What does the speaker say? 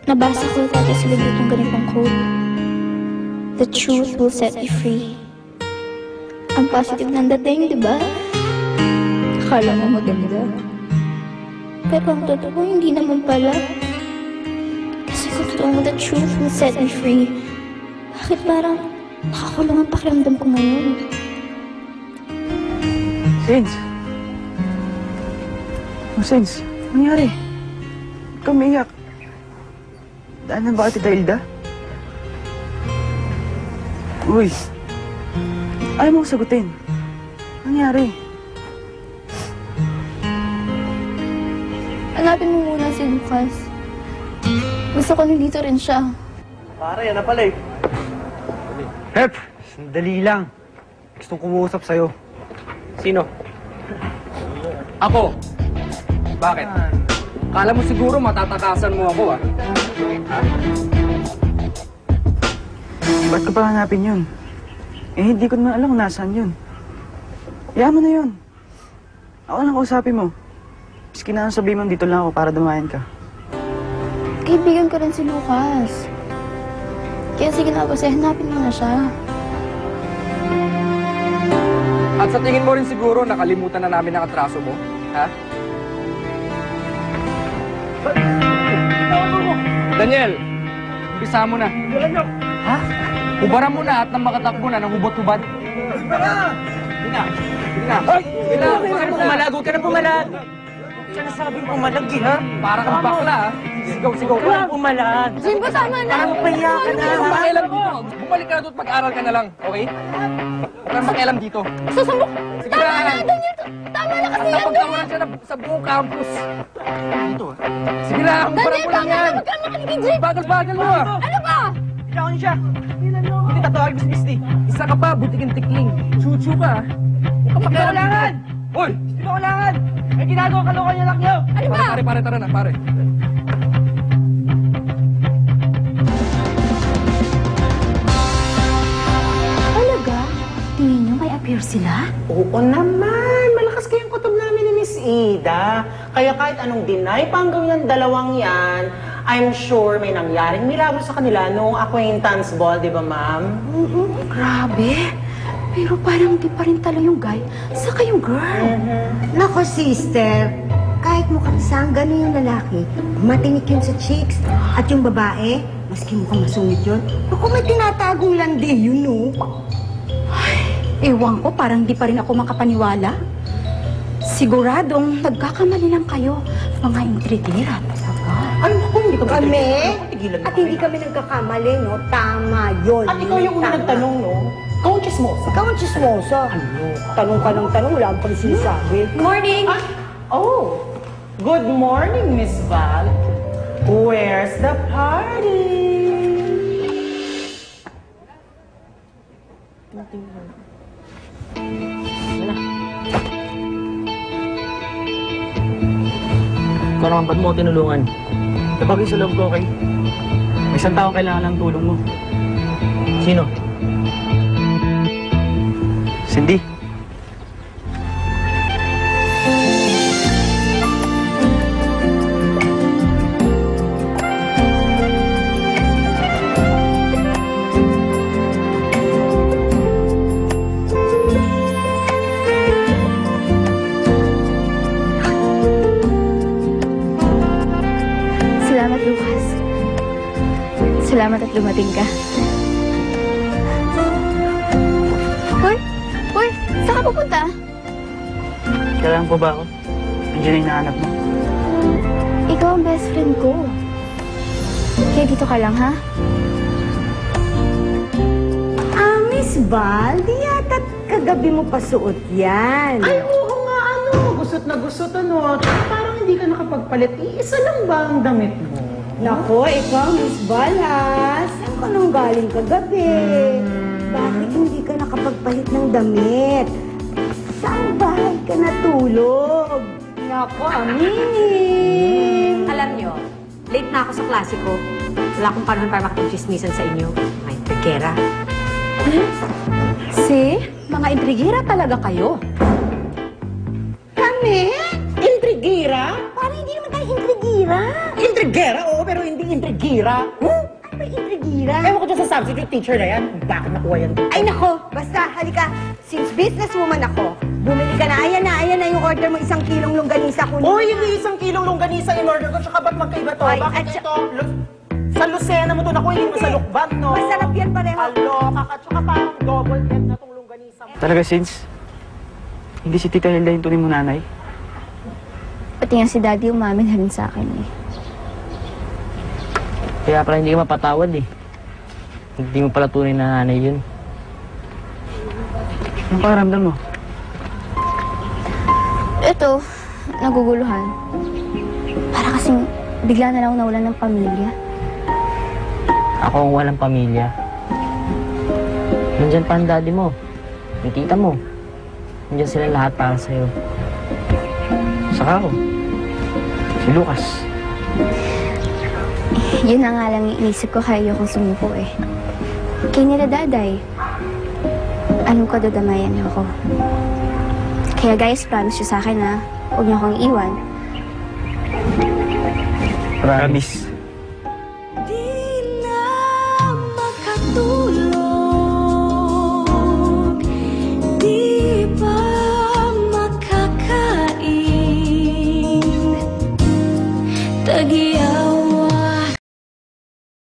Nabasa ko dati sa libro ng ganitong quote. The truth will set you free. Ang positive ng dating, di ba? Akala mo maganda. Pero ang totoo, hindi naman pala. Kasi kung totoo mo, the truth will set me free. Bakit parang nakakulong ang pakiramdam ko ngayon? Sins! Oh, Sins, nangyari? Ikaw umiyak. Daan na ba ati Dailda? Uy! Ayaw mo sagutin. Nangyari? Hanapin mo muna si Lucas. Gusto ko nandito rin siya. Pare, yan na pala eh. Hep! Sandali lang. Gustong kumuusap sa'yo. Sino? Ako. Bakit? Kala mo siguro matatakasan mo ako, ah. Ba't ka pa hanapin yun? Eh, hindi ko naman alam kung nasaan yun. Hayaan mo na yun. Ako lang kausapin mo. Miski na sabihin mo dito lang ako para dumayan ka. Kaibigan ko rin si Lucas. Kaya sige na, basta hanapin mo na siya. At sa tingin mo rin siguro nakalimutan na namin ang atraso mo, ha? Daniel, umpisa mo na. Ha? Hubaran mo na at nang makatakbo na ng hubot-hubad. Sige na. Sige na. Sige na. Huwag ka na pumalag. Huwag ka na pumalag. Sana sabing pumalag eh, ha? Para kang bakla, ha? Sigaw, sigaw. Wala pumalag. Jimbo, tama na! Parang pahiya ka na, Huwag kang ha? makialam dito. Bumalik ka na doon at mag-aral ka na lang, okay? Huwag kang makialam dito. Susubok! Sige Tama na. na, Daniel! Tama na At kasi yan, napagtawanan siya sa buong campus. Dito, ha? Sige na, hubaran Daniel, mo lang tama na! yan. Huwag ka naman kay Jake! Bagal-bagal mo, ha? Ano ba? Ikaw niya siya. Hindi tatawag mo si Misty. Isa ka pa, butiking tikling. Chuchu ka, ha? Huwag kang makialam dito. Hoy! Hindi ko kailangan. May ginagawa kaloka niya lang niyo. Ano ba? Pare, tara na, pare. Talaga? Tingin niyo may appear sila? Oo naman. Malakas kayong kutob namin ni Miss Ida. Kaya kahit anong deny pa ang gawin ng dalawang yan, I'm sure may nangyaring milagro sa kanila noong acquaintance ball, di ba, ma'am? Grabe. Pero parang di pa rin talo yung guy. Saka yung girl. Nako, sister, kahit mukhang sanggano yung lalaki, matinik yun sa cheeks. At yung babae, maski mukhang masungit yun, naku, may tinatagong landi yun, no? Ewan ko, parang di pa rin ako makapaniwala. Siguradong nagkakamali lang kayo. Mga intrigera talaga. Ano naku, hindi ka Kami? Tigilan At hindi kami nagkakamali, no? Tama yun. At ikaw yung unang nagtanong, no? Ikaw ang chismosa. Ikaw ang chismosa. Tanong ka ng tanong, wala akong sinasabi. Morning! Oh, good morning, Miss Val. Where's the party? Ikaw naman, ba't mo ako tinulungan? Tapagin sa loob ko, okay? May isang tao kailangan ng tulong mo. Sino? Cindy. Salamat, Lucas. Salamat at dumating ka. Hoy! Hoy! Saan ka pupunta? Kailangan po ba ako? Andiyan na hinahanap mo. Ikaw ang best friend ko. Kaya dito ka lang, ha? Miss Val, di yata kagabi mo pa suot yan. Ay, oo nga, ano? Gusot na gusot, ano? Parang hindi ka nakapagpalit. Isa lang ba ang damit mo? Nako, ikaw, Miss Val, ha? Saan ka nang galing kagabi? Bakit hindi ka nakapagpalit ng damit? Saan bahay ka natulog? Nako, aminin! Alam nyo, late na ako sa klase ko. Wala akong panahon para makipag-chismisan sa inyo. Mga intrigera. See? Mga intrigera talaga kayo. Kami? Intrigira? Parang hindi naman tayo intrigira. Intrigera, oo, pero hindi intrigira. Ano ba intrigira? Ewan ko dyan sa substitute teacher na yan. Bakit nakuha yan? Ay nako, basta halika. Since businesswoman ako, bumili ka na. Ayan na yung order mo, 1 kilong longganisa. Kunin mo Uy, na. hindi 1 kilong longganisa in order ko. Tsaka ba't magkaiba to? Ay, Bakit at ito? Sa Lucena mo to nakuha, hindi mo sa Lukban, no? Masarap yan pareho. Aloka ka, tsaka parang double head na tong longganisa mo. Talaga, Sins? Hindi si Tita Hilda yung tunay mo nanay? Pati nga si Daddy umamin na rin sa akin eh. Kaya pala hindi ka mapatawad eh. Hindi mo pala tunay na nanay yun. Anong pakiramdam mo? Ito, naguguluhan. Para kasing bigla na lang nawalan ng pamilya. Ako ang walang pamilya. Nandyan pa ang daddy mo. Yung tita mo. Nandyan sila lahat para sa'yo. Saka ako. Si Lucas. Yun na nga lang yung inisip ko kaya ayokong sumuko eh. Kaya nila Daday, anong kadadamayan niyo ako? Kaya guys, promise niyo sa akin na huwag niyo akong iwan. Promise. Di na makatulog.